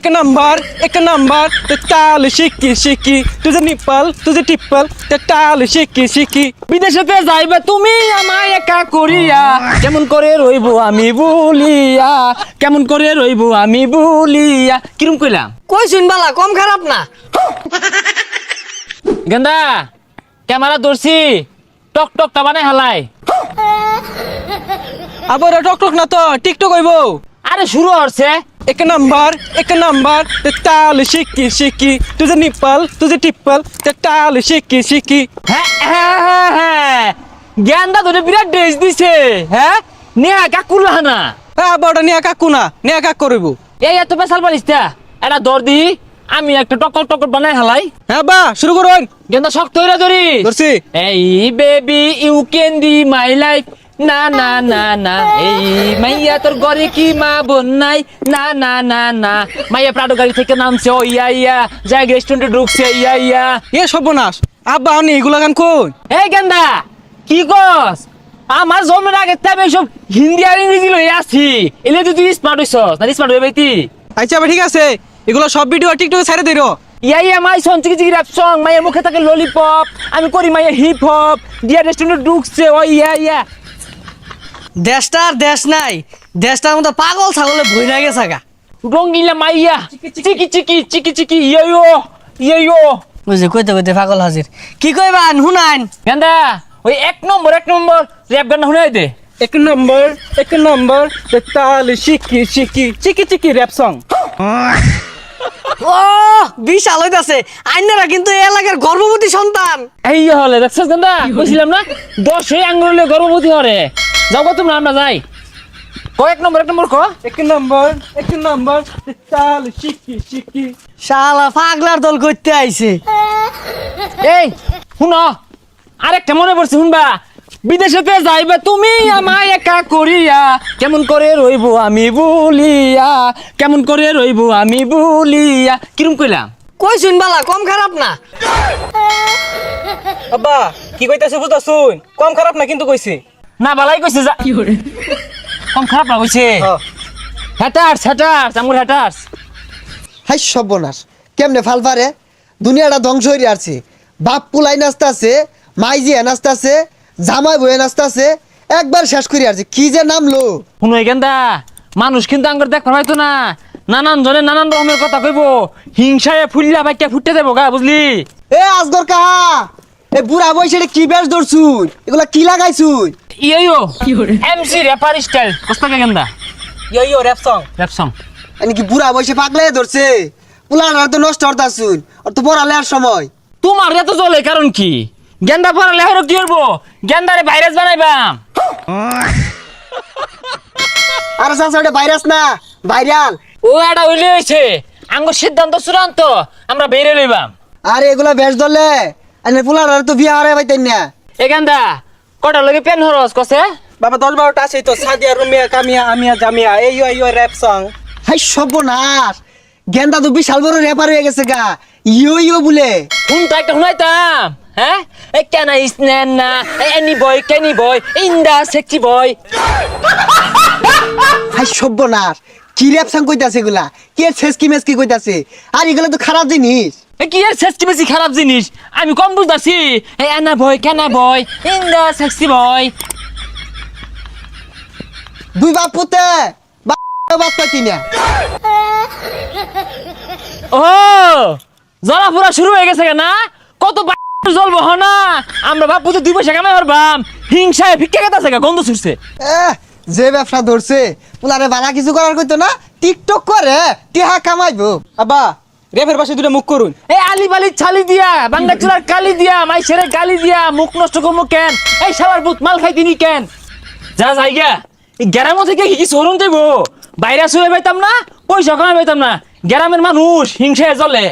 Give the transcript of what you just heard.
एक नंबर ते टाल शिकी शिकी तुझे निप्पल तुझे टिप्पल ते टाल शिकी शिकी বিদেশেতে যাইবে তুমি আমায় একা করিয়া কেমন করে রইবো আমি বলিয়া কেমন করে রইবো আমি বলিয়া কিরম কইলাম কই শুন বালা কম খারাপ না। গেন্দা ক্যামেরা ধরছি টক টকটা বানাই হালাই আবার টক টক না তো টিকটক হইবো আরে শুরু হচ্ছে एक नंबर ते टाल शिकी शिकी तुझे निप्पल तुझे टिप्पल ते टाल शिकी शिकी হ্যাঁ হ্যাঁ হ্যাঁ হ্যাঁ গেন্দা ধরে বিরাট ড্রেস দিছে হ্যাঁ নেহা কাকুলা না বড় নিয়া কাকু না নিয়া কাক করবো এই এত পেশাল পারিসটা এটা দর দি আমি একটা টকর টকর বানাই হালাই হ্যাঁ বা শুরু করুন গেন্দা শক্ত হইরা ধরি ধরছি এই বেবি ইউ ক্যান ডি মাই লাইফ না না না না এই মাইয়া তোর ঘরে কি মা বোন নাই না না না না মাইয়া প্রাডো গাড়ি থেকে নামছে ও ইয়া ইয়া যাই রেস্টুরেন্টে ঢুকছে ইয়া ইয়া এ সর্বনাশ আব্বা আমি এগুলা গান কই এই গেন্দা কি কস আমার জন্মের আগে আমি সব হিন্দি আর ইংরেজি লই আসি এলে তুই স্মার্ট হইছস না স্মার্ট হয়ে বাইতি আচ্ছা ঠিক আছে এগুলো সব ভিডিও টিকটকে ছেড়ে দিরো ইয়া ইয়া মাই সং চিকি চিকি র‍্যাপ সং মাইয়ের মুখে থাকে ললিপপ আমি করি মাইয়া হিপ হপ দিয়া রেস্টুরেন্টে ঢুকছে ও ইয়া ইয়া দেশটা আর দেশ নাই, দেশটার মধ্যে পাগল ছাগলে ভইরা গেছে গা। রঙ্গিলা মাইয়া চিকি চিকি চিকি চিকি ইয়ো ইয়ো বুঝে কইতে কইতে পাগল হাজির। কি কইবান হুনাইন? গেন্দা ওই এক নম্বর র‍্যাপ গান শুনাই দে एक नंबर ते टाल शिकी शिकी चिकी चिकी रैप सॉन्ग ও বিশাল হইতাছে। আইনারা কিন্তু এই এলাকার গর্ভবতী সন্তান। এই হলে দেখছস গেন্দা কইছিলাম না 10 আঙ্গুলে গর্ভবতী হরে যাও তোমরা আমরা যাই কো এক নম্বর কো एक नंबर ते टाल शिकी शिकी শালা পাগলার দল করতে আইছে। এই শুনো আরেকটা মনে পড়ছে শুনবা বিদেশেতে যাইবে তুমি আমায় একা করিয়া কেমন করে রইবো আমি বলিয়া কেমন করে রইবো আমি বলিয়া কিরম কইলাম কই শুন বালা কম খারাপ না। আব্বা কি কইতাছে বুঝতাছুন কম খারাপ না কিন্তু কইছে না বালাই কইছে যা কম খারাপ না কইছে হ্যাটার্স আমুর হ্যাটার্স হাই সর্বনাশ কেমনে ফাল পারে দুনিয়াটা ধ্বংস হয়ে আসছে বাপ পুলাই নাচতাছে মাইজি নাচতাছে জামাই বয়ে নাচতাছে একবার শেষ করে আসছে কি যে নামলো শুনো গেন্দা মানুষ কিন্তু আঙ্গুর দেখ পাইতো না নানান জনে নানান রকমের কথা কইব হিংসায় ফুললা বাইকা ফুটতে দেবো গা বুঝলি এ আজগর কাহা এ বুড়া বয়সে কি বেশ ধরছুন এগুলা কি লাগাইছুন ইয়ো এমসি র্যাপার স্টাইল কস্তাকে গেন্দা ইয়ো র‍্যাপ সॉन्ग র‍্যাপ সং এনে কি বুড়া বয়সে পাগলে ধরছে পুলার তো নষ্ট হতাছুন আর তো পড়ালে আর সময় তোমার এত চলে কারণ কি গেন্দা পড়ালে হলো কি করবো গেন্দারে ভাইরাস বানাইবাম আর চাচা ওটা ভাইরাস না ভাইরাল ও এটা হইলে হয়েছে আঙ্গুর সিদ্ধান্ত চূড়ান্ত আমরা বেরে লইবাম আর এগুলা বেশ ধরলে এনে পুলার তো বিয়া হারাই পাইতেন না এ গেন্দা কটা লগে পেন হরস কসে বাবা 10-12টা আছে তো সাদিয়া রুমিয়া কামিয়া আমিয়া জামিয়া এই র‍্যাপ সॉन्ग হাই সর্বনাশ গেন্দা তো বিশাল বড় রেপার হয়ে গেছে গা ইয়ো বলে শুন তো একটা শুনাইতাম হ্যাঁ এ কেন ইসনেন না এনি বয় কেনি বয় ইন্দা সেক্সি বয় হাই সর্বনাশ কি রেপ সং কইতাছে এগুলা কে ছেসকি মেসকি কইতাছে আর এগুলা তো খারাপ জিনিস এ কি এর সেক্সি বেশি খারাপ জিনিস আমি কম বুঝতাছি এ এনা বয় কেনা বয় ইন্দা সেক্সি বয় দুই বাপ পুতে বাপ পাইতি না ও জলাপুরা শুরু হয়ে গেছে না কত জ্বলবো না আমরা বাপু তো 2 পয়সা কামাই পারবাম হিংসায় ভিক্ষা খেতাছে গন্ধ ছুটছে যে ব্যবসা ধরছে পুলারে বালা কিছু করার কইতো না টিকটক করে টিহা কামাইবো আব্বা র‍্যাপের পাশে দুটো মুখ করুন এই আলি বালি ছালি দিয়া বাংলা চুলার কালি দিয়া মাইশেরে গালি দিয়া মুখ নষ্ট করবো কেন এই শালার বুত মাল খাই দিনি কেন যা যাইগা এই গ্রাম থেকে কি শোরুম দেবো বাইরে শুয়ে পাইতাম না পয়সা কামাই পাইতাম না গ্রামের মানুষ হিংসায় জ্বলে